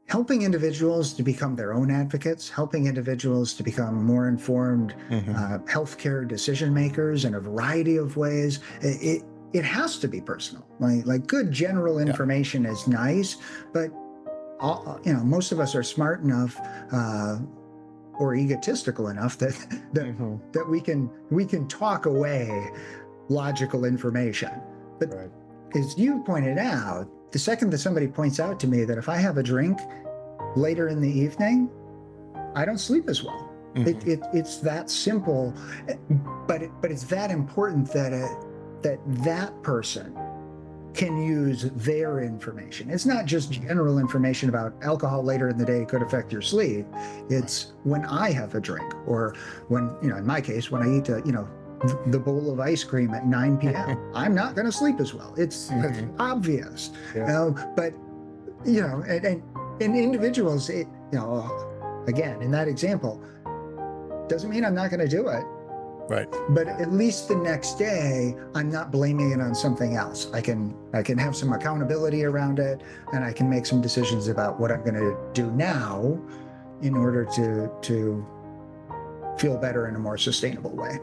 helping individuals to become their own advocates, helping individuals to become more informed Hmm. healthcare decision makers in a variety of ways. It has to be personal. Like good general Yeah. information is nice, but most of us are smart enough or egotistical enough that Hmm. that we can talk away logical information. But Right. as you pointed out, the second that somebody points out to me that if I have a drink later in the evening, I don't sleep as well. Hmm. It's that simple, but it's that important that person can use their information. It's not just general information about alcohol later in the day could affect your sleep. Right. It's when I have a drink, or when, in my case, when I eat the bowl of ice cream at 9 p.m. I'm not going to sleep as well. It's Hmm. obvious, Yeah. but and in individuals, again, in that example, doesn't mean I'm not going to do it. Right. But at least the next day, I'm not blaming it on something else. I can have some accountability around it, and I can make some decisions about what I'm going to do now in order to feel better in a more sustainable way.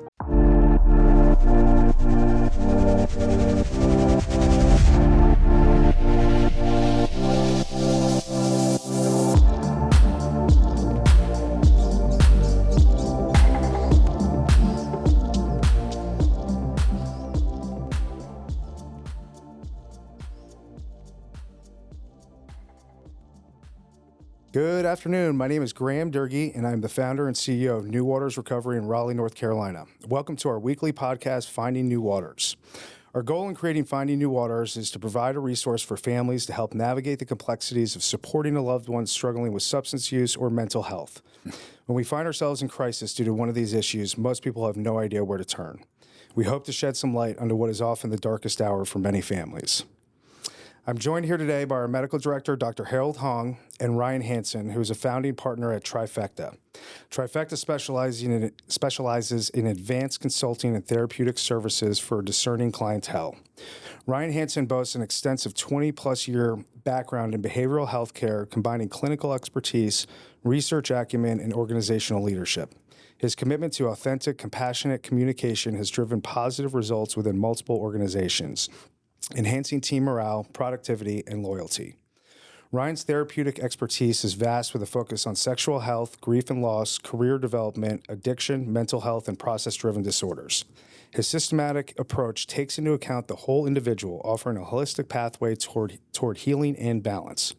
Good afternoon. My name is Graham Durgee, and I'm the founder and CEO of New Waters Recovery in Raleigh, North Carolina. Welcome to our weekly podcast, Finding New Waters. Our goal in creating Finding New Waters is to provide a resource for families to help navigate the complexities of supporting a loved one struggling with substance use or mental health. When we find ourselves in crisis due to one of these issues, most people have no idea where to turn. We hope to shed some light onto what is often the darkest hour for many families. I'm joined here today by our medical director, Dr. Harold Hong, and Ryan Hanson, who is a founding partner at Trifecta. Trifecta specializes in advanced consulting and therapeutic services for discerning clientele. Ryan Hanson boasts an extensive 20-plus year background in behavioral health care, combining clinical expertise, research acumen, and organizational leadership. His commitment to authentic, compassionate communication has driven positive results within multiple organizations, enhancing team morale, productivity, and loyalty. Ryan's therapeutic expertise is vast, with a focus on sexual health, grief and loss, career development, addiction, mental health, and process-driven disorders. His systematic approach takes into account the whole individual, offering a holistic pathway toward healing and balance.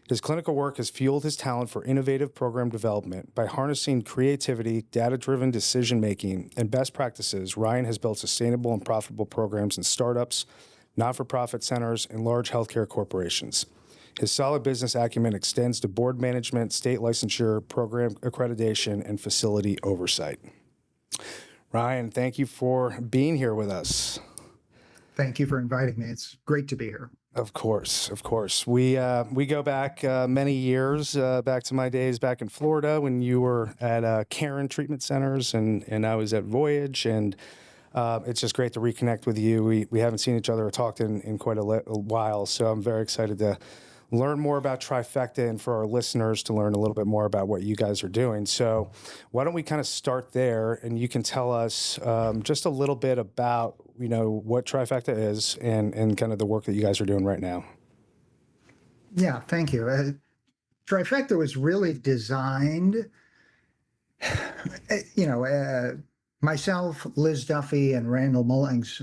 His clinical work has fueled his talent for innovative program development. By harnessing creativity, data-driven decision-making, and best practices, Ryan has built sustainable and profitable programs in startups, not-for-profit centers, and large healthcare corporations. His solid business acumen extends to board management, state licensure, program accreditation, and facility oversight. Ryan, thank you for being here with us. Thank you for inviting me. It's great to be here. Of course. We go back many years, back to my days back in Florida when you were at Caron Treatment Centers and I was at Voyage, and it's just great to reconnect with you. We haven't seen each other or talked in quite a while, so I'm very excited to learn more about Trifecta and for our listeners to learn a little bit more about what you guys are doing. So why don't we kind of start there, and you can tell us just a little bit about, what Trifecta is and kind of the work that you guys are doing right now. Yeah, thank you. Trifecta was really designed, myself, Liz Duffy, and Randall Mullings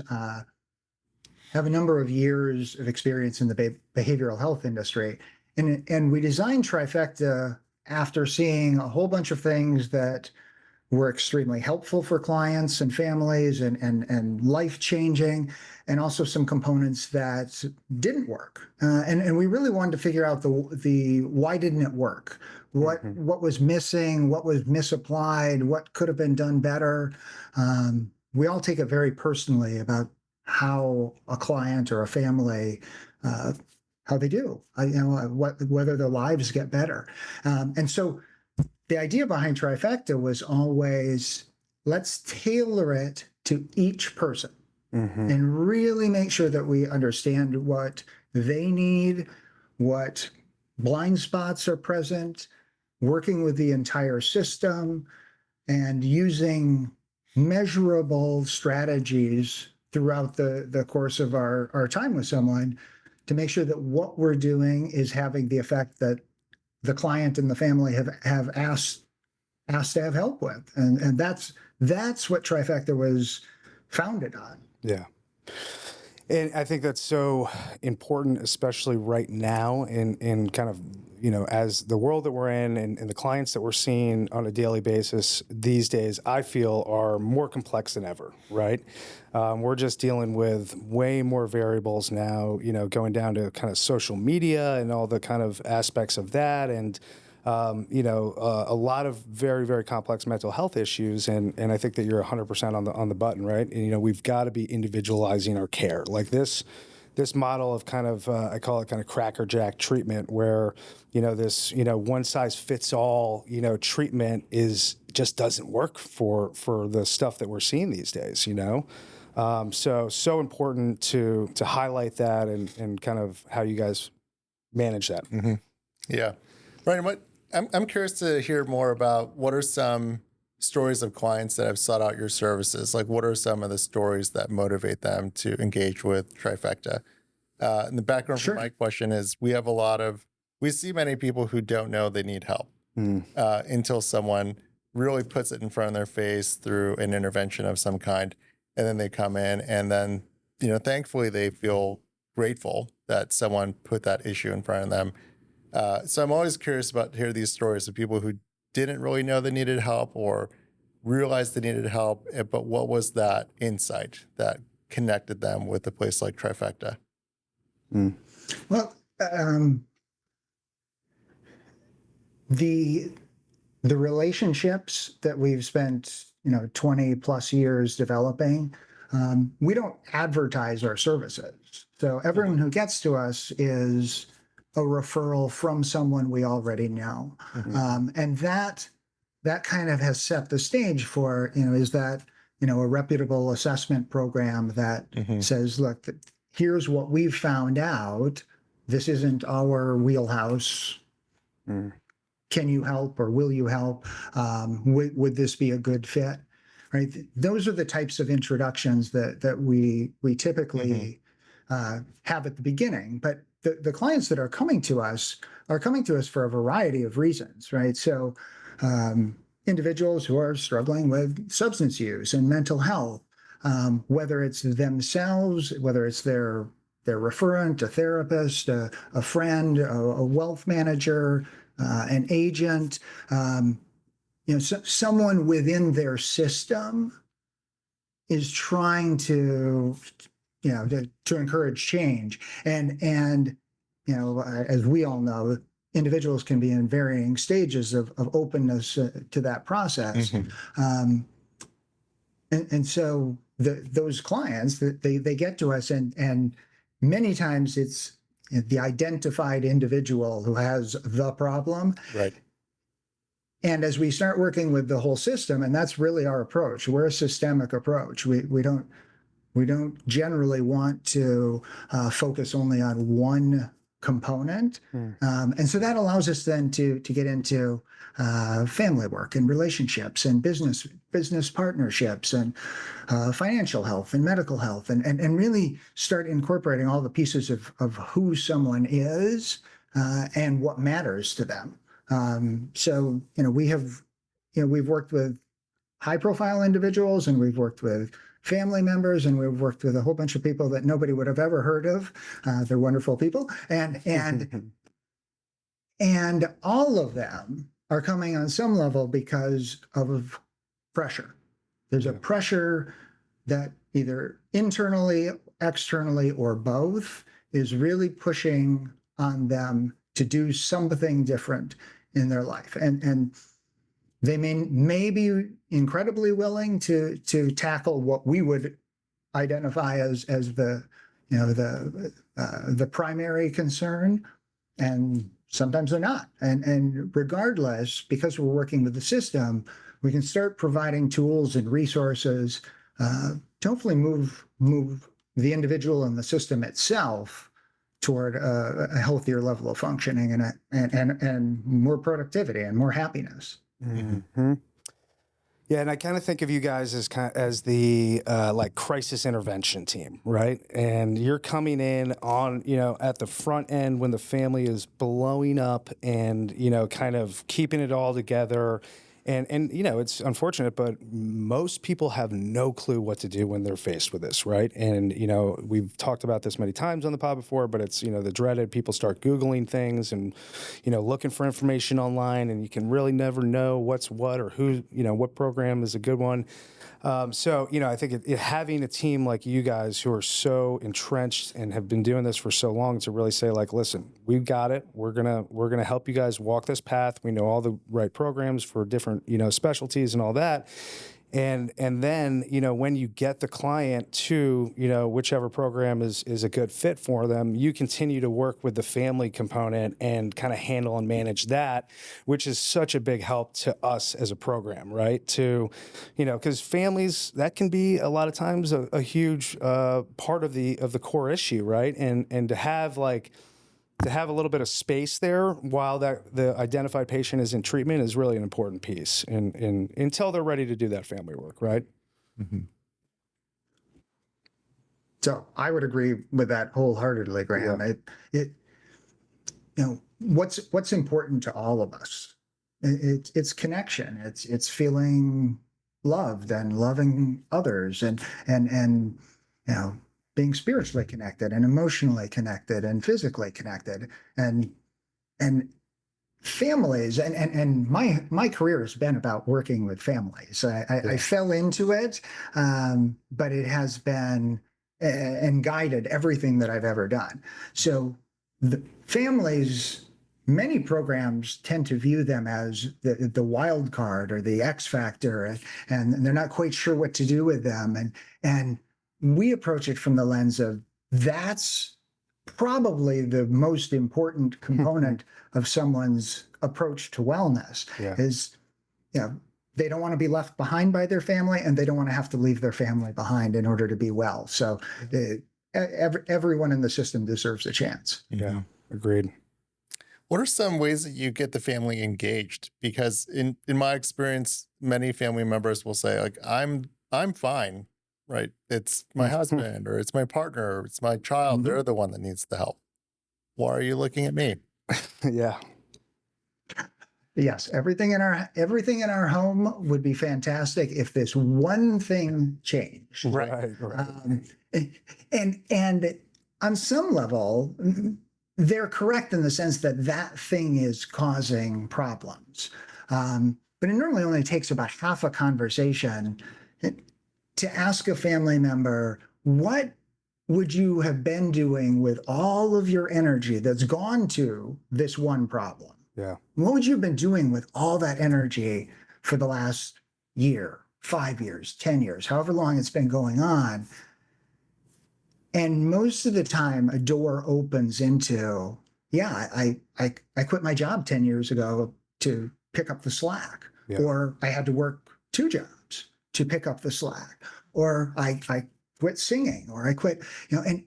have a number of years of experience in the behavioral health industry. And we designed Trifecta after seeing a whole bunch of things that were extremely helpful for clients and families and life-changing, and also some components that didn't work. And we really wanted to figure out the why didn't it work? What was missing? What was misapplied? What could have been done better? We all take it very personally about how a client or a family, how they do, whether their lives get better. And so the idea behind Trifecta was always, let's tailor it to each person and really make sure that we understand what they need, what blind spots are present, working with the entire system, and using measurable strategies throughout the course of our time with someone to make sure that what we're doing is having the effect that the client and the family have asked to have help with. And that's what Trifecta was founded on. Yeah. And I think that's so important, especially right now in kind of, as the world that we're in and the clients that we're seeing on a daily basis these days, I feel are more complex than ever, right? We're just dealing with way more variables now, going down to kind of social media and all the kind of aspects of that. And a lot of very, very complex mental health issues. And I think that you're 100% on the button, right? And, we've got to be individualizing our care. Like this model of kind of, I call it kind of crackerjack treatment where, this, one size fits all, treatment just doesn't work for the stuff that we're seeing these days, so important to highlight that and kind of how you guys manage that. Mm-hmm. Yeah. Right. I'm curious to hear more about what are some stories of clients that have sought out your services? Like, what are some of the stories that motivate them to engage with Trifecta? And the background for my question is we see many people who don't know they need help until someone really puts it in front of their face through an intervention of some kind. And then they come in and then, thankfully they feel grateful that someone put that issue in front of them. So I'm always curious to hear these stories of people who didn't really know they needed help or realized they needed help, but what was that insight that connected them with a place like Trifecta? Well, the relationships that we've spent 20 plus years developing, we don't advertise our services. So everyone who gets to us is a referral from someone we already know. And that kind of has set the stage for, is that, a reputable assessment program that says, look, here's what we've found out. This isn't our wheelhouse. Can you help or will you help? Would this be a good fit? Right. Those are the types of introductions that we typically have at the beginning. But the clients that are coming to us for a variety of reasons, right? So individuals who are struggling with substance use and mental health, whether it's themselves, whether it's their referent, a therapist, a friend, a wealth manager, an agent, someone within their system is trying to encourage change. And as we all know, individuals can be in varying stages of openness to that process. And so those clients, they get to us and many times it's the identified individual who has the problem. Right. And as we start working with the whole system, and that's really our approach, we're a systemic approach. We don't generally want to focus only on one component. And so that allows us then to get into family work and relationships and business partnerships and financial health and medical health and really start incorporating all the pieces of who someone is and what matters to them. So, we've worked with high profile individuals and we've worked with family members, and we've worked with a whole bunch of people that nobody would have ever heard of. They're wonderful people. And all of them are coming on some level because of pressure. There's a pressure that either internally, externally, or both is really pushing on them to do something different in their life. And they may be incredibly willing to tackle what we would identify as the primary concern, and sometimes they're not. And regardless, because we're working with the system, we can start providing tools and resources to hopefully move the individual and the system itself toward a healthier level of functioning and more productivity and more happiness. Mm-hmm. Yeah, and I kind of think of you guys as the like crisis intervention team, right? And you're coming in on, at the front end when the family is blowing up and, kind of keeping it all together. And it's unfortunate, but most people have no clue what to do when they're faced with this, right? And, we've talked about this many times on the pod before, but it's, the dreaded people start Googling things and, looking for information online, and you can really never know what's what or who, what program is a good one. So, I think having a team like you guys who are so entrenched and have been doing this for so long to really say, like, listen, we've got it. We're gonna help you guys walk this path. We know all the right programs for different, specialties and all that. And then, when you get the client to, whichever program is a good fit for them, you continue to work with the family component and kind of handle and manage that, which is such a big help to us as a program, right? Because families, that can be a lot of times a huge part of the core issue, right? And to have a little bit of space there while the identified patient is in treatment is really an important piece, and until they're ready to do that family work, right? Mm-hmm. So I would agree with that wholeheartedly, Graham. Yeah. What's important to all of us. It's connection. It's feeling loved and loving others, and being spiritually connected and emotionally connected and physically connected, and families, and my career has been about working with families. I fell into it, but it has been and guided everything that I've ever done. So the families, many programs tend to view them as the wild card or the X factor, and they're not quite sure what to do with them, and we approach it from the lens of that's probably the most important component of someone's approach to wellness. Is they don't want to be left behind by their family, and they don't want to have to leave their family behind in order to be well. So everyone in the system deserves a chance. Yeah, agreed. What are some ways that you get the family engaged? Because in my experience, many family members will say, like, I'm fine. Right. It's my husband, or it's my partner, or it's my child. Mm-hmm. They're the one that needs the help. Why are you looking at me? Yeah. Yes, everything in our home would be fantastic if this one thing changed. Right. And on some level, they're correct in the sense that that thing is causing problems. But it normally only takes about half a conversation to ask a family member, what would you have been doing with all of your energy that's gone to this one problem? Yeah. What would you have been doing with all that energy for the last year, 5 years, 10 years, however long it's been going on? And most of the time, a door opens into, I quit my job 10 years ago to pick up the slack, or I had to work 2 jobs to pick up the slack, or I quit singing, or I quit, and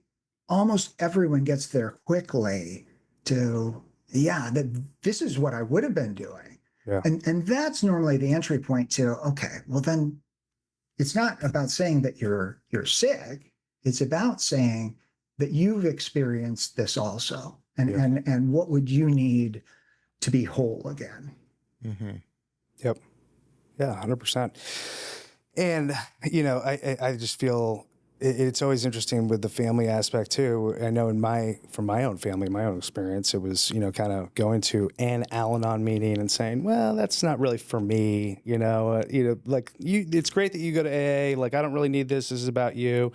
almost everyone gets there quickly to, that this is what I would have been doing. Yeah. And that's normally the entry point to, okay, well then it's not about saying that you're sick. It's about saying that you've experienced this also, and what would you need to be whole again? Mm-hmm. Yep. Yeah, 100%. And, I just feel it's always interesting with the family aspect too. I know from my own family, my own experience, it was, kind of going to an Al-Anon meeting and saying, well, that's not really for me, it's great that you go to AA. Like, I don't really need this. This is about you.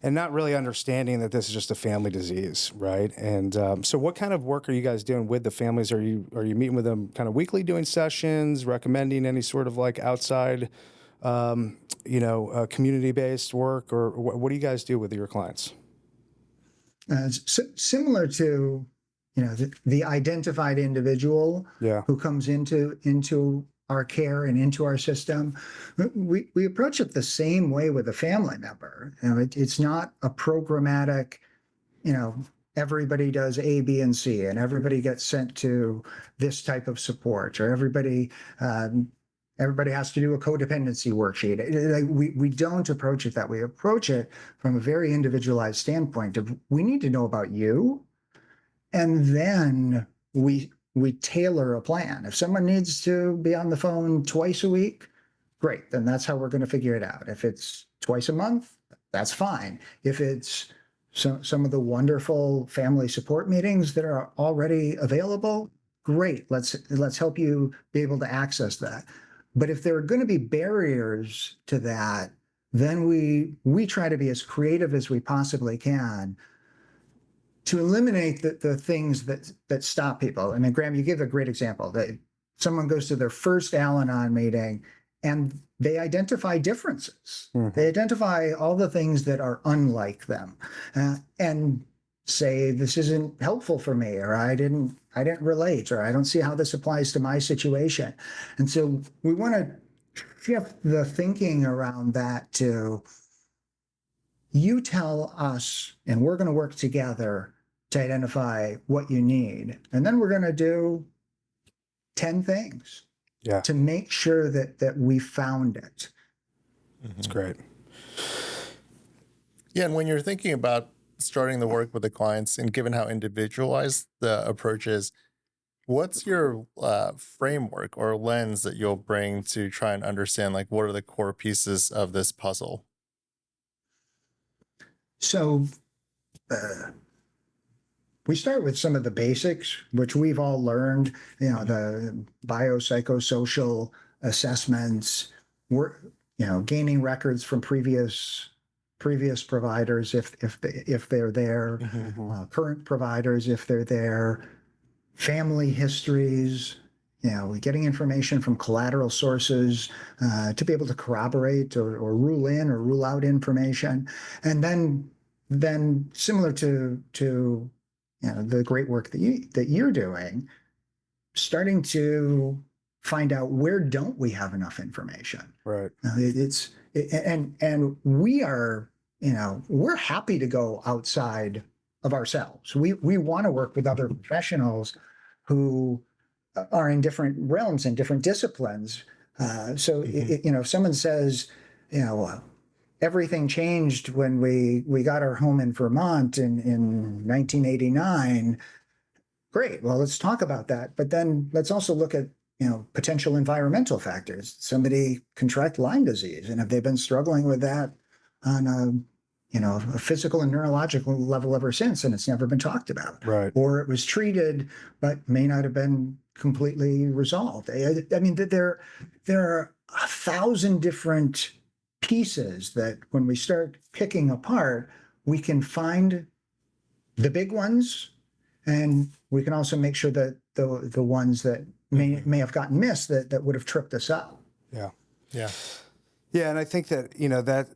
And not really understanding that this is just a family disease, right? And so what kind of work are you guys doing with the families? Are you meeting with them kind of weekly, doing sessions, recommending any sort of like outside community-based work, or what do you guys do with your clients? Similar to, the identified individual who comes into our care and into our system, we approach it the same way with a family member. It's not a programmatic, everybody does A, B, and C, and everybody gets sent to this type of support, or everybody has to do a codependency worksheet. We don't approach it that way. We approach it from a very individualized standpoint of, we need to know about you, and then we tailor a plan. If someone needs to be on the phone twice a week, great, then that's how we're going to figure it out. If it's twice a month, that's fine. If it's some of the wonderful family support meetings that are already available, great. Let's help you be able to access that. But if there are going to be barriers to that, then we try to be as creative as we possibly can to eliminate the things that stop people. I mean, Graham, you gave a great example that someone goes to their first Al-Anon meeting and they identify differences. They identify all the things that are unlike them, and say, this isn't helpful for me, or I didn't relate, or I don't see how this applies to my situation. And so we want to shift the thinking around that to, you tell us, and we're going to work together to identify what you need. And then we're going to do 10 things to make sure that we found it. That's great. Yeah, and when you're thinking about starting the work with the clients, and given how individualized the approach is, what's your framework or lens that you'll bring to try and understand, like, what are the core pieces of this puzzle? So we start with some of the basics, which we've all learned, the biopsychosocial assessments. We're, gaining records from previous providers if they're there, current providers if they're there, family histories, getting information from collateral sources to be able to corroborate or rule in or rule out information. And then similar to the great work that you're doing, starting to find out, where don't we have enough information? Right. And we are, we're happy to go outside of ourselves. We want to work with other professionals who are in different realms and different disciplines. So if someone says, everything changed when we got our home in Vermont in 1989. Great. Well, let's talk about that. But then let's also look at, potential environmental factors. Somebody contract Lyme disease, and have they been struggling with that on a physical and neurological level ever since, and it's never been talked about. Right. Or it was treated, but may not have been completely resolved. I mean, there are 1,000 different pieces that when we start picking apart, we can find the big ones, and we can also make sure that the ones that may have gotten missed that would have tripped us up. Yeah. Yeah. Yeah, and I think that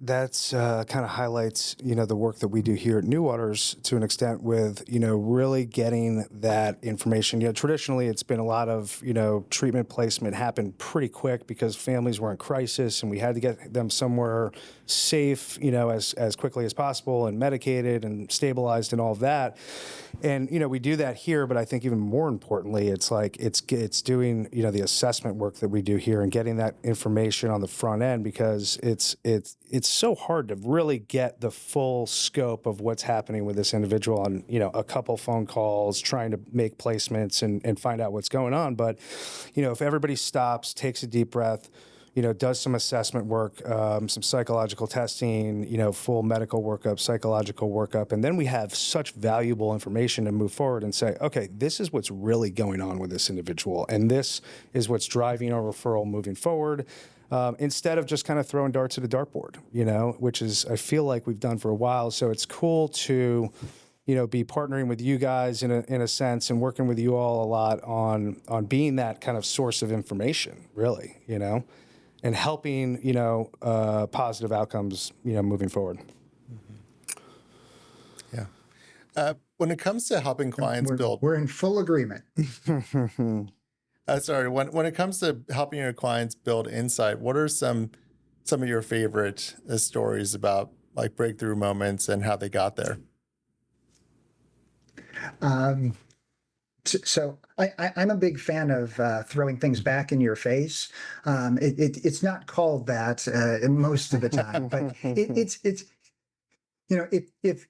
that's kind of highlights the work that we do here at New Waters to an extent with really getting that information. Traditionally it's been a lot of treatment placement happened pretty quick because families were in crisis and we had to get them somewhere safe as quickly as possible and medicated and stabilized and all of that. And we do that here, but I think even more importantly, it's like it's doing the assessment work that we do here and getting that information on the front end, because it's so hard to really get the full scope of what's happening with this individual on a couple phone calls, trying to make placements and find out what's going on. But if everybody stops, takes a deep breath, does some assessment work, some psychological testing, full medical workup, psychological workup, and then we have such valuable information to move forward and say, okay, this is what's really going on with this individual, and this is what's driving our referral moving forward. Instead of just kind of throwing darts at a dartboard, which is, I feel like we've done for a while. So it's cool to, be partnering with you guys in a sense and working with you all a lot on being that kind of source of information, really, and helping, positive outcomes, moving forward. Yeah. When it comes to helping clients build, we're in full agreement. Sorry, when it comes to helping your clients build insight, what are some of your favorite stories about like breakthrough moments and how they got there? So I'm a big fan of throwing things back in your face. It's not called that most of the time, but it's if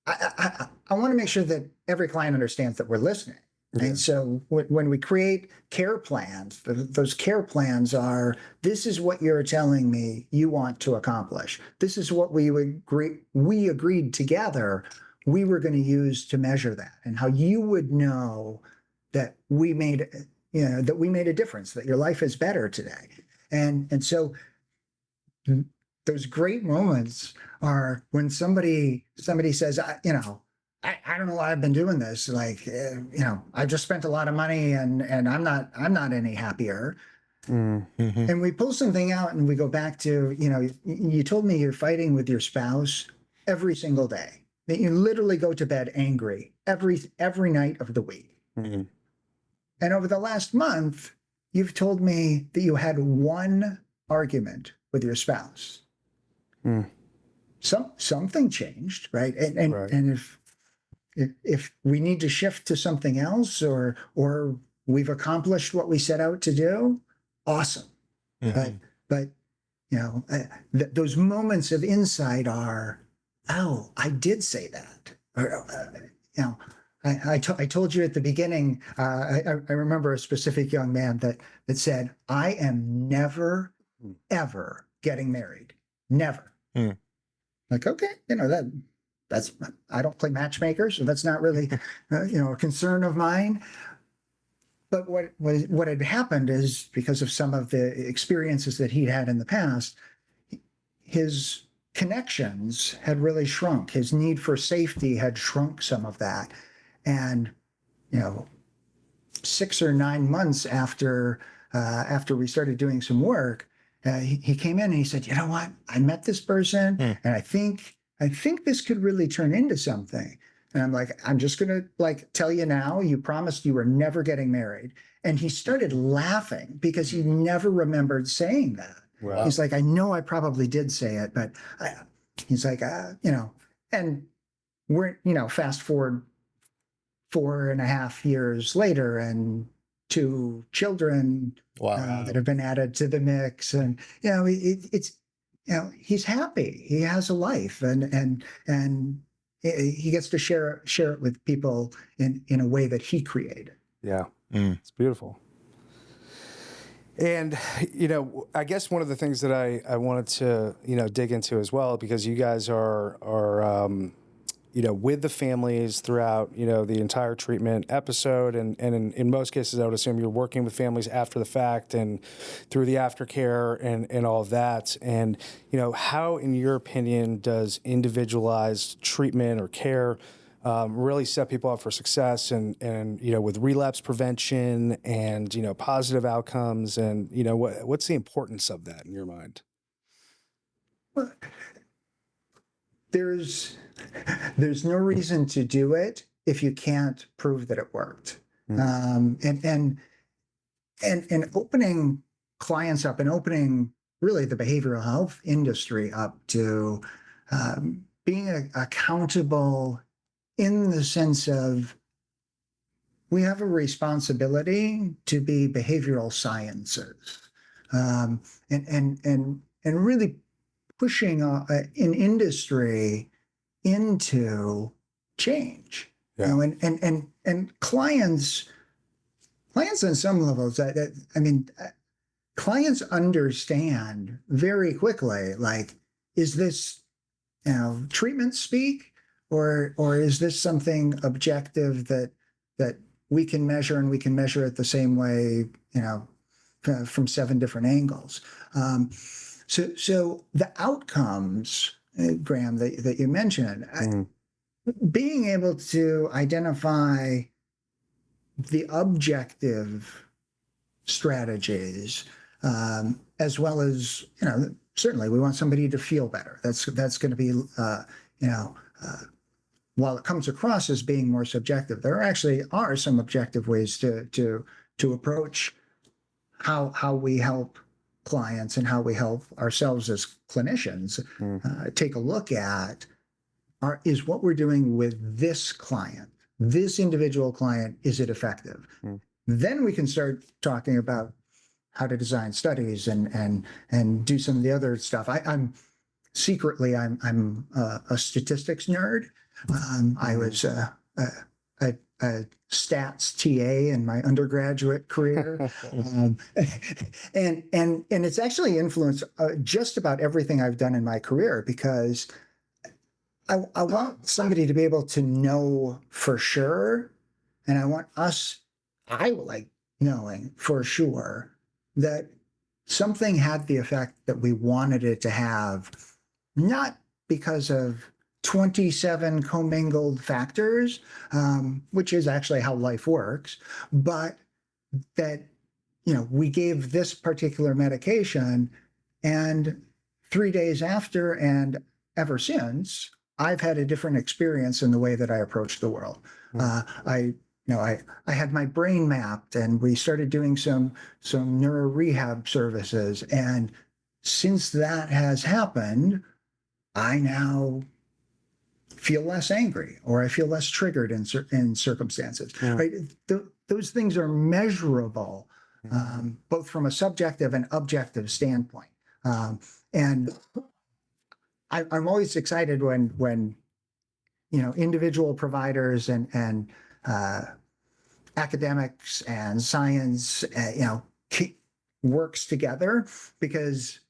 I want to make sure that every client understands that we're listening. Yeah. And so when we create care plans, those care plans are, this is what you're telling me you want to accomplish. This is what we agreed together we were going to use to measure that, and how you would know that we made a difference, that your life is better today. And so those great moments are when somebody says, I don't know why I've been doing this. Like, I just spent a lot of money and I'm not any happier. Mm-hmm. And we pull something out and we go back to, you told me you're fighting with your spouse every single day, that you literally go to bed angry every night of the week. Mm-hmm. And over the last month, you've told me that you had one argument with your spouse. Mm. Something changed, right? And Right. and if we need to shift to something else, or we've accomplished what we set out to do, awesome. Mm-hmm. But those moments of insight are, oh, I did say that. Or, I told you at the beginning. I remember a specific young man that said, I am never ever getting married, never. Mm. Like, okay, that's, I don't play matchmaker, so that's not really, a concern of mine. But what had happened is, because of some of the experiences that he'd had in the past, his connections had really shrunk. His need for safety had shrunk some of that. And, 6 or 9 months after we started doing some work, he came in and he said, you know what? I met this person and I think this could really turn into something. And I'm like, I'm just going to tell you now, you promised you were never getting married. And he started laughing because he never remembered saying that. Wow. He's like, I know I probably did say it, but he's like, and we're, fast forward 4.5 years later, and 2 children Wow. that have been added to the mix. And, he's happy. He has a life, and he gets to share it with people in a way that he created. Yeah. Mm. It's beautiful. And, I guess one of the things that I wanted to, dig into as well, because you guys are with the families throughout, the entire treatment episode. And in most cases, I would assume you're working with families after the fact and through the aftercare and all of that. And, how, in your opinion, does individualized treatment or care really set people up for success and with relapse prevention and, positive outcomes? And, what's the importance of that in your mind? Well, there's no reason to do it if you can't prove that it worked. And opening clients up and opening really the behavioral health industry up to being accountable in the sense of, we have a responsibility to be behavioral sciences, and really pushing an industry into change. Yeah. And clients on some levels, clients understand very quickly, like, is this treatment speak, or is this something objective that we can measure, and we can measure it the same way, from 7 different angles. So the outcomes, Graham, that you mentioned, being able to identify the objective strategies, as well as, certainly we want somebody to feel better. That's going to be, while it comes across as being more subjective, there actually are some objective ways to approach how we help clients and how we help ourselves as clinicians take a look at, is what we're doing with this client this individual client, is it effective? Then we can start talking about how to design studies and do some of the other stuff. I'm secretly I'm a statistics nerd. I was a stats TA in my undergraduate career, and it's actually influenced just about everything I've done in my career, because I want somebody to be able to know for sure, and I like knowing for sure that something had the effect that we wanted it to have, not because of 27 commingled factors, which is actually how life works, but that, we gave this particular medication, and 3 days after and ever since, I've had a different experience in the way that I approach the world. I had my brain mapped, and we started doing some neuro rehab services. And since that has happened, I now feel less angry, or I feel less triggered in circumstances. Right? Those things are measurable, both from a subjective and objective standpoint. And I'm always excited when individual providers and academics and science works together, because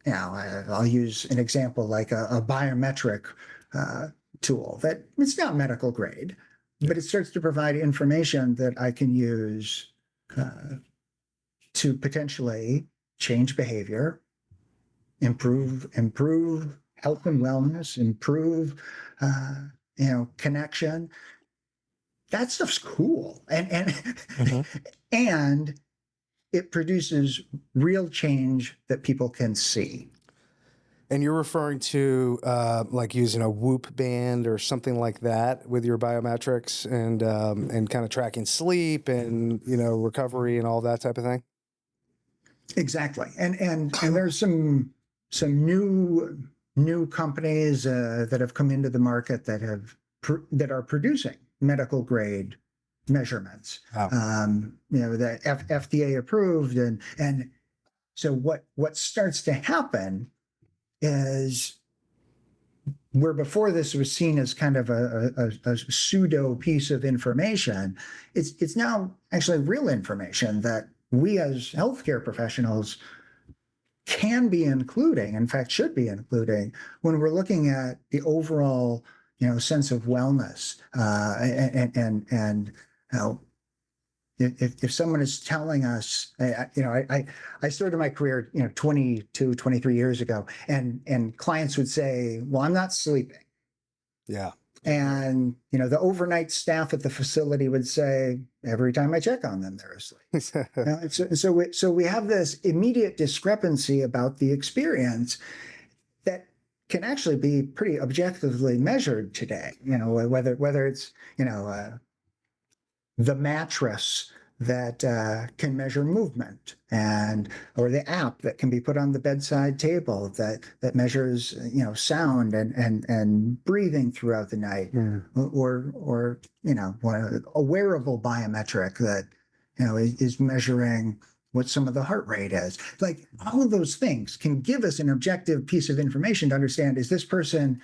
I'll use an example like a biometric tool that it's not medical grade, but it starts to provide information that I can use to potentially change behavior, improve health and wellness, improve connection. That stuff's cool, and it produces real change that people can see. And you're referring to like using a Whoop band or something like that with your biometrics, and kind of tracking sleep and recovery and all that type of thing. Exactly, and there's some new companies that have come into the market that are producing medical grade measurements. Wow. The FDA approved, and so what starts to happen is, where before this was seen as kind of a pseudo piece of information, it's now actually real information that we as healthcare professionals can be including, in fact, should be including, when we're looking at the overall, sense of wellness. And if someone is telling us, I started my career, 22, 23 years ago, and clients would say, well, I'm not sleeping. Yeah. And, the overnight staff at the facility would say, every time I check on them, they're asleep. So we have this immediate discrepancy about the experience that can actually be pretty objectively measured today. Whether it's, the mattress that can measure movement, or the app that can be put on the bedside table that measures sound and breathing throughout the night, or a wearable biometric that is measuring what some of the heart rate is. Like, all of those things can give us an objective piece of information to understand, is this person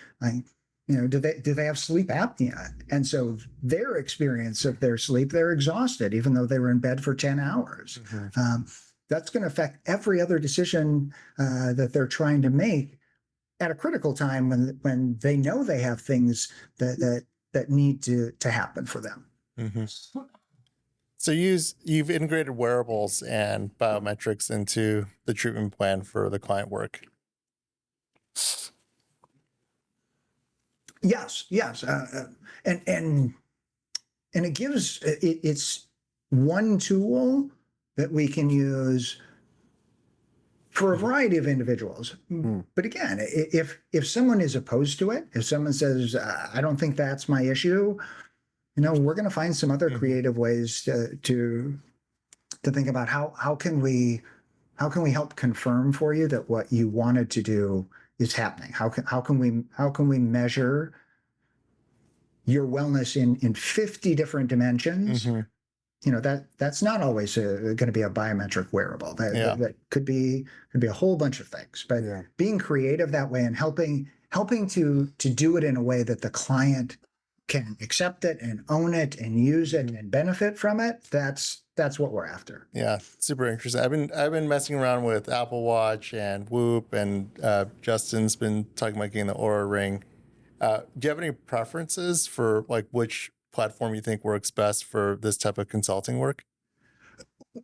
do they have sleep apnea? And so their experience of their sleep, they're exhausted, even though they were in bed for 10 hours. That's going to affect every other decision that they're trying to make at a critical time when they know they have things that need to happen for them. So you've integrated wearables and biometrics into the treatment plan for the client work. Yes, and it gives it's one tool that we can use for a variety of individuals. But again, if someone is opposed to it, if someone says, I don't think that's my issue, we're going to find some other creative ways to think about how can we help confirm for you that what you wanted to do is happening. How can we measure your wellness in 50 different dimensions. You know, that's not always going to be a biometric wearable. That could be a whole bunch of things. But being creative that way and helping to do it in a way that the client can accept it and own it and use it and benefit from it, that's what we're after. Yeah, super interesting. I've been messing around with Apple Watch and Whoop, and Justin's been talking about getting the Aura Ring. Do you have any preferences for like which platform you think works best for this type of consulting work?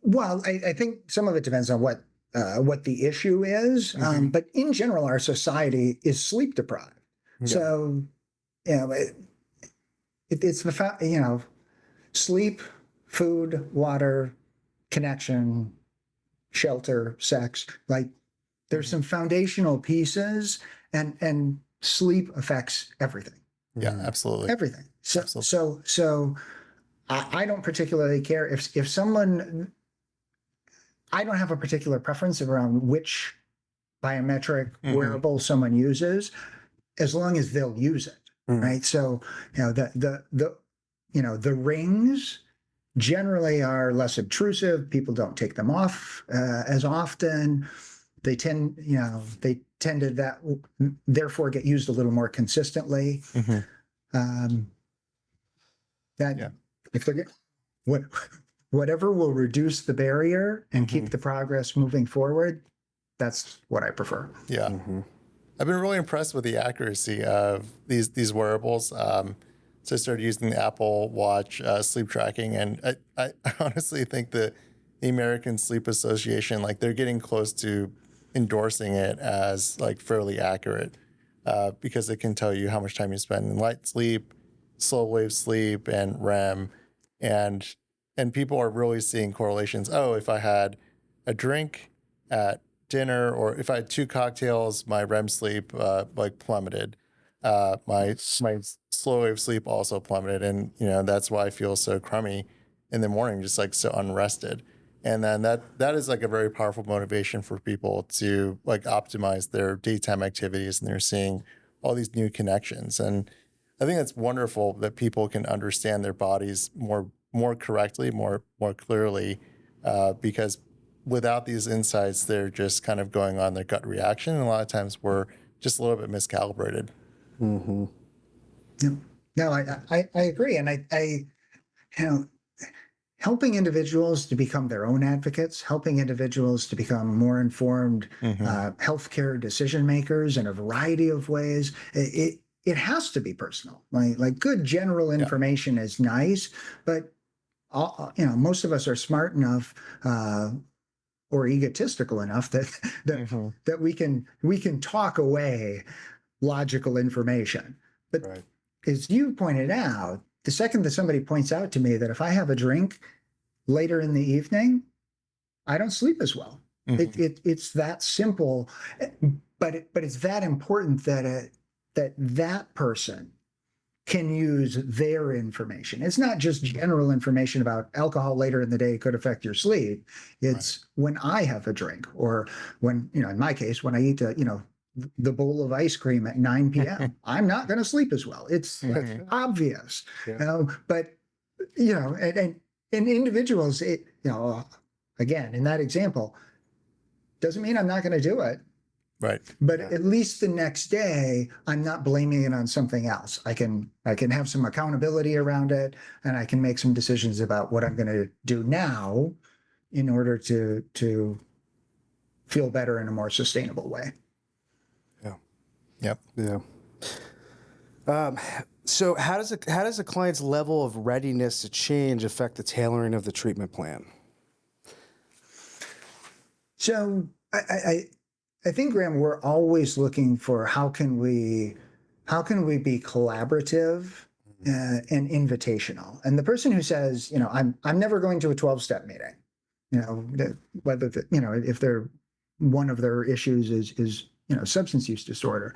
Well, I think some of it depends on what the issue is, but in general, our society is sleep deprived. So, you know, it's the sleep, food, water, connection, shelter, sex. Like there's some foundational pieces, and sleep affects everything. Yeah, absolutely. Everything. So I don't particularly care if someone. I don't have a particular preference around which biometric wearable someone uses, as long as they'll use it, right? So the rings generally are less obtrusive. People don't take them off as often. They tend to therefore get used a little more consistently. If they're whatever will reduce the barrier and keep the progress moving forward, that's what I prefer. Yeah. I've been really impressed with the accuracy of these wearables. So I started using the Apple Watch sleep tracking, and I honestly think that the American Sleep Association, like they're getting close to endorsing it as like fairly accurate because it can tell you how much time you spend in light sleep, slow wave sleep, and REM, and people are really seeing correlations. Oh, if I had a drink at dinner, or if I had 2 cocktails, my REM sleep like plummeted. My slow wave sleep also plummeted, and that's why I feel so crummy in the morning, just like so unrested. And then that is like a very powerful motivation for people to like optimize their daytime activities, and they're seeing all these new connections. And I think it's wonderful that people can understand their bodies more correctly, more clearly, because without these insights, they're just kind of going on their gut reaction. And a lot of times we're just a little bit miscalibrated. Yeah. No, I agree. And I helping individuals to become their own advocates, helping individuals to become more informed healthcare decision makers in a variety of ways. It has to be personal. Like good general information is nice, but most of us are smart enough or egotistical enough that we can talk away logical information. But as you pointed out, the second that somebody points out to me that if I have a drink later in the evening, I don't sleep as well. It's that simple, but it's that important that person can use their information. It's not just general information about alcohol later in the day could affect your sleep. It's when I have a drink, or when, in my case, when I eat the bowl of ice cream at 9 p.m., I'm not going to sleep as well. It's obvious, but and individuals, again, in that example, doesn't mean I'm not going to do it. Right. But at least the next day, I'm not blaming it on something else. I can have some accountability around it, and I can make some decisions about what I'm going to do now in order to feel better in a more sustainable way. Yeah. Yep. Yeah. So how does a client's level of readiness to change affect the tailoring of the treatment plan? So I think, Graham, we're always looking for how can we be collaborative and invitational. And the person who says, I'm never going to a 12-step meeting, whether if they're one of their issues is substance use disorder.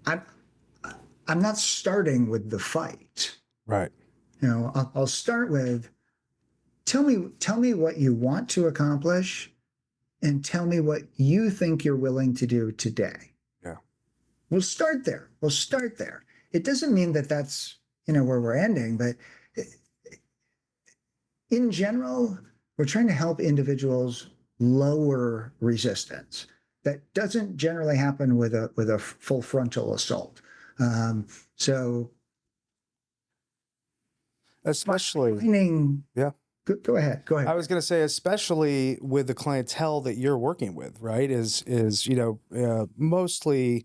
I'm not starting with the fight. Right. I'll start with tell me what you want to accomplish, and tell me what you think you're willing to do today. Yeah. We'll start there. it doesn't mean that that's, where we're ending, but in general, we're trying to help individuals lower resistance. That doesn't generally happen with a full frontal assault. So Especially, finding, yeah. Go ahead. I was going to say, especially with the clientele that you're working with, right? Is mostly,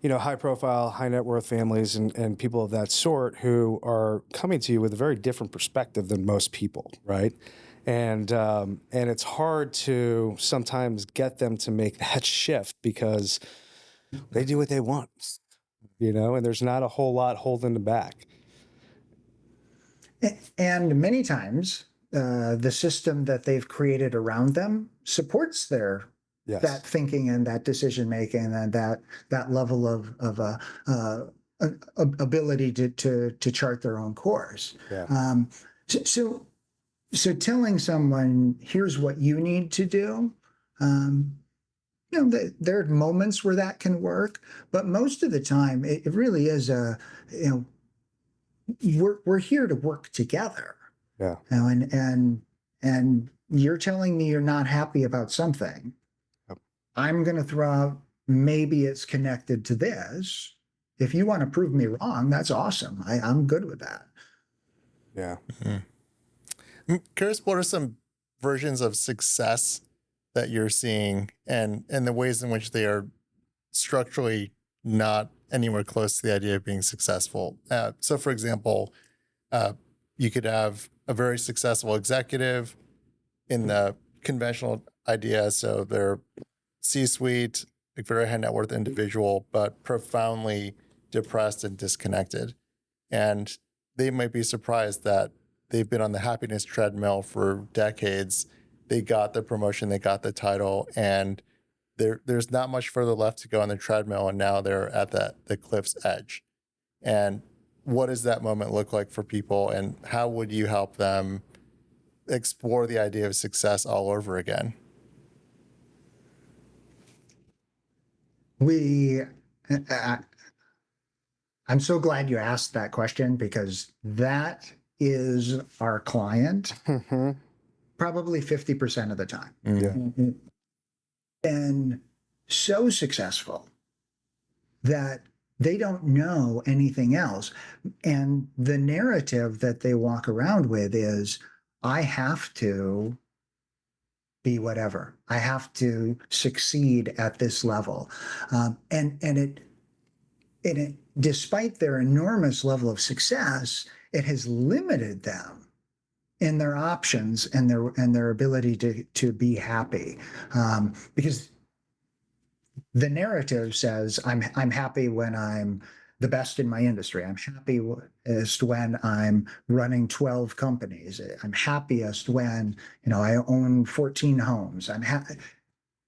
high profile, high net worth families and people of that sort who are coming to you with a very different perspective than most people, right? And it's hard to sometimes get them to make that shift because they do what they want, and there's not a whole lot holding them back. And many times, the system that they've created around them supports that thinking and that decision making and that level of ability to chart their own course. Yeah. So telling someone, here's what you need to do. There are moments where that can work, but most of the time, it really is we're here to work together. Yeah. And you're telling me you're not happy about something. Yep. I'm going to throw out, maybe it's connected to this. If you want to prove me wrong, that's awesome. I'm good with that. Yeah. Mm-hmm. I'm curious, what are some versions of success that you're seeing and the ways in which they are structurally not anywhere close to the idea of being successful? So, for example, you could have a very successful executive in the conventional idea. So they're C-suite, a very high net worth individual, but profoundly depressed and disconnected. And they might be surprised that they've been on the happiness treadmill for decades. They got the promotion, they got the title, and there's not much further left to go on the treadmill. And now they're at the cliff's edge. And what does that moment look like for people? And how would you help them explore the idea of success all over again? I'm so glad you asked that question, because that is our client probably 50% of the time. Yeah. And so successful that they don't know anything else. And the narrative that they walk around with is, I have to be whatever. I have to succeed at this level. And despite their enormous level of success, it has limited them in their options and their ability to be happy, because the narrative says I'm happy when I'm the best in my industry. I'm happiest when I'm running 12 companies. I'm happiest when I own 14 homes. I'm happy,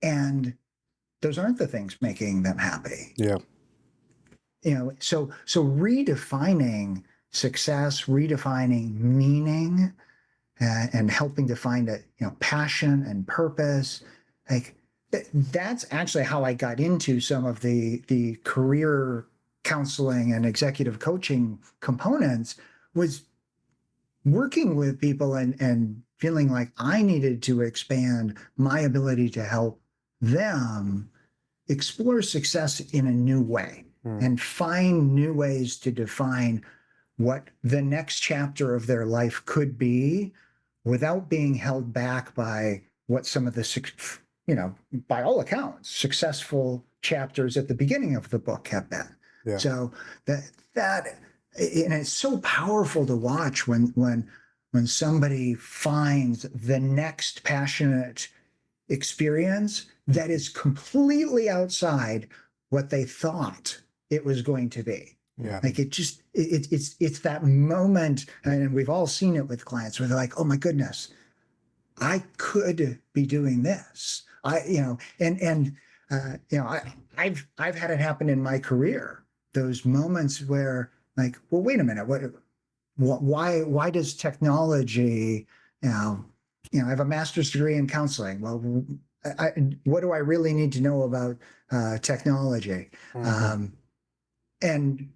and those aren't the things making them happy. Yeah. So redefining success, redefining meaning, and helping to find passion and purpose, like that's actually how I got into some of the career counseling and executive coaching components, was working with people and feeling like I needed to expand my ability to help them explore success in a new way and find new ways to define what the next chapter of their life could be, without being held back by what some of the, by all accounts, successful chapters at the beginning of the book have been. Yeah. So and it's so powerful to watch when somebody finds the next passionate experience that is completely outside what they thought it was going to be. Yeah. Like it's that moment, and we've all seen it with clients where they're like, oh my goodness, I could be doing this. I've had it happen in my career. Those moments where, like, well, wait a minute, why does technology, I have a master's degree in counseling. Well, what do I really need to know about technology? And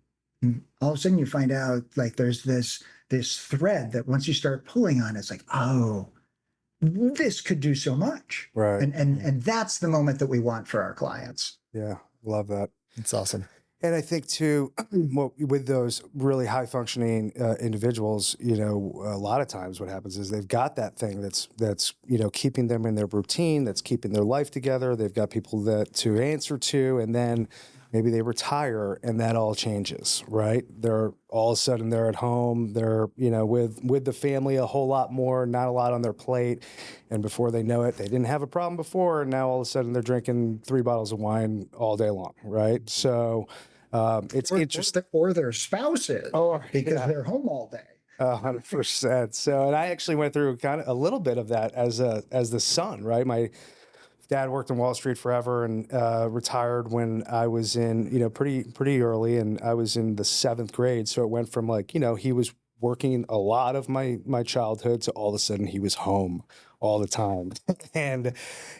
all of a sudden you find out like there's this thread that once you start pulling on, it's like, oh, this could do so much. Right. And that's the moment that we want for our clients. Yeah. Love that. It's awesome. And I think too, with those really high functioning individuals, you know, a lot of times what happens is they've got that thing that's you know, keeping them in their routine, that's keeping their life together. They've got people that to answer to, and then maybe they retire and that all changes, right? They're all of a sudden they're at home, they're, you know, with the family a whole lot more, not a lot on their plate. And before they know it, they didn't have a problem before. And now all of a sudden they're drinking 3 bottles of wine all day long, right? So it's interesting. Or their spouses, because they're home all day. 100%. So, and I actually went through kind of a little bit of that as the son, right? My dad worked on Wall Street forever and retired when I was in, you know, pretty early, and I was in the 7th grade. So it went from like, you know, he was working a lot of my childhood to all of a sudden he was home all the time. And,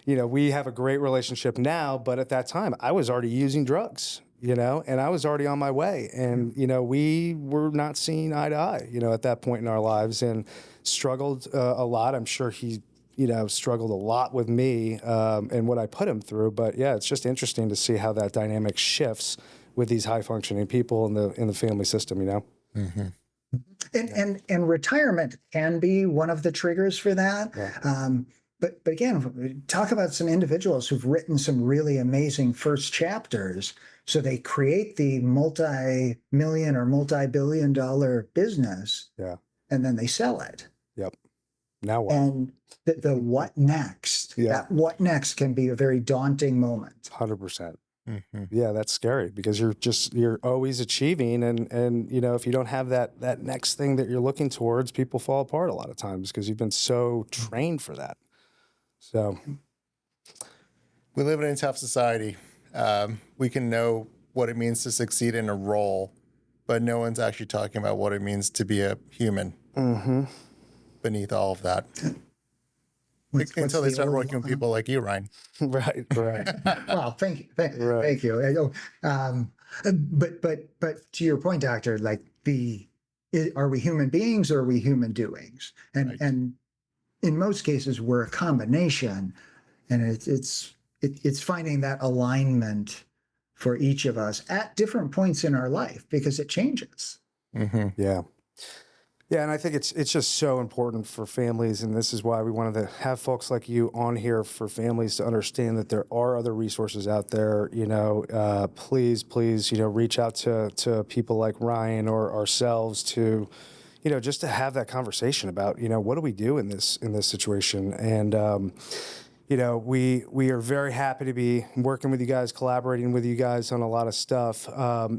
you know, we have a great relationship now, but at that time I was already using drugs, you know, and I was already on my way. And, you know, we were not seeing eye to eye, you know, at that point in our lives, and struggled a lot. I'm sure he, you know, struggled a lot with me and what I put him through. But yeah, it's just interesting to see how that dynamic shifts with these high functioning people in the family system, you know? Mm-hmm. And retirement can be one of the triggers for that. Yeah. But again, talk about some individuals who've written some really amazing first chapters. So they create the multi-million or multi-billion-dollar business, Yeah. and then they sell it. Yep. Now what? And the what next? Yeah. That what next can be a very daunting moment. 100%. Mm-hmm. Yeah, that's scary because you're always achieving, and you know, if you don't have that next thing that you're looking towards, people fall apart a lot of times because you've been so trained for that. So We live in a tough society. We can know what it means to succeed in a role, but no one's actually talking about what it means to be a human beneath all of that. Until they start working with people like you, Ryan. right. Well, thank you, Right. thank you. I know, but to your point, Doctor, like are we human beings or are we human doings? And Right. and in most cases, we're a combination, and it's finding that alignment for each of us at different points in our life because it changes. Mm-hmm. Yeah. Yeah, and I think it's just so important for families, and this is why we wanted to have folks like you on here for families to understand that there are other resources out there. You know, please, you know, reach out to people like Ryan or ourselves to, you know, just to have that conversation about, you know, what do we do in this situation. And you know, we are very happy to be working with you guys, collaborating with you guys on a lot of stuff.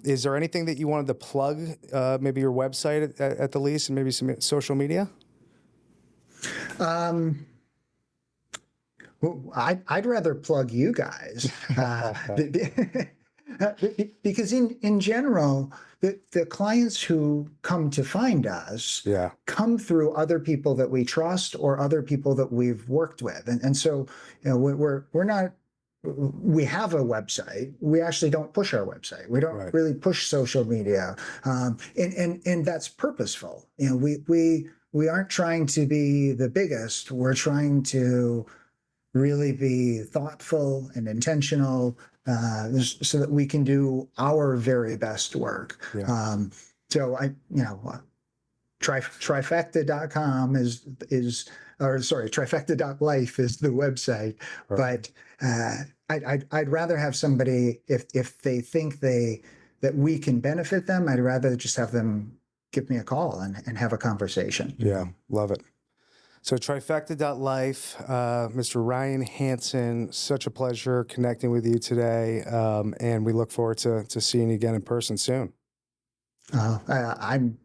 Is there anything that you wanted to plug, maybe your website at the least, and maybe some social media? Well, I'd rather plug you guys because in general, the clients who come to find us Yeah. come through other people that we trust or other people that we've worked with, and so you know we're not. We have a website. We actually don't push our website. We don't Right. really push social media, and that's purposeful. You know, we aren't trying to be the biggest. We're trying to really be thoughtful and intentional so that we can do our very best work. Yeah. So trifecta.com trifecta.life is the website. Right. But I'd rather have somebody, if they think that we can benefit them, I'd rather just have them give me a call and have a conversation. Yeah, love it. So trifecta.life, Mr. Ryan Hanson, such a pleasure connecting with you today, and we look forward to seeing you again in person soon. I'm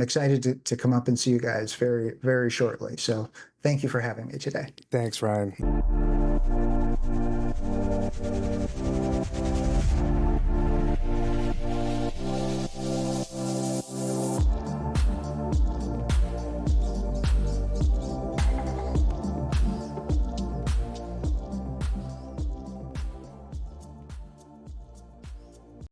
excited to come up and see you guys very, very shortly. So thank you for having me today. Thanks, Ryan.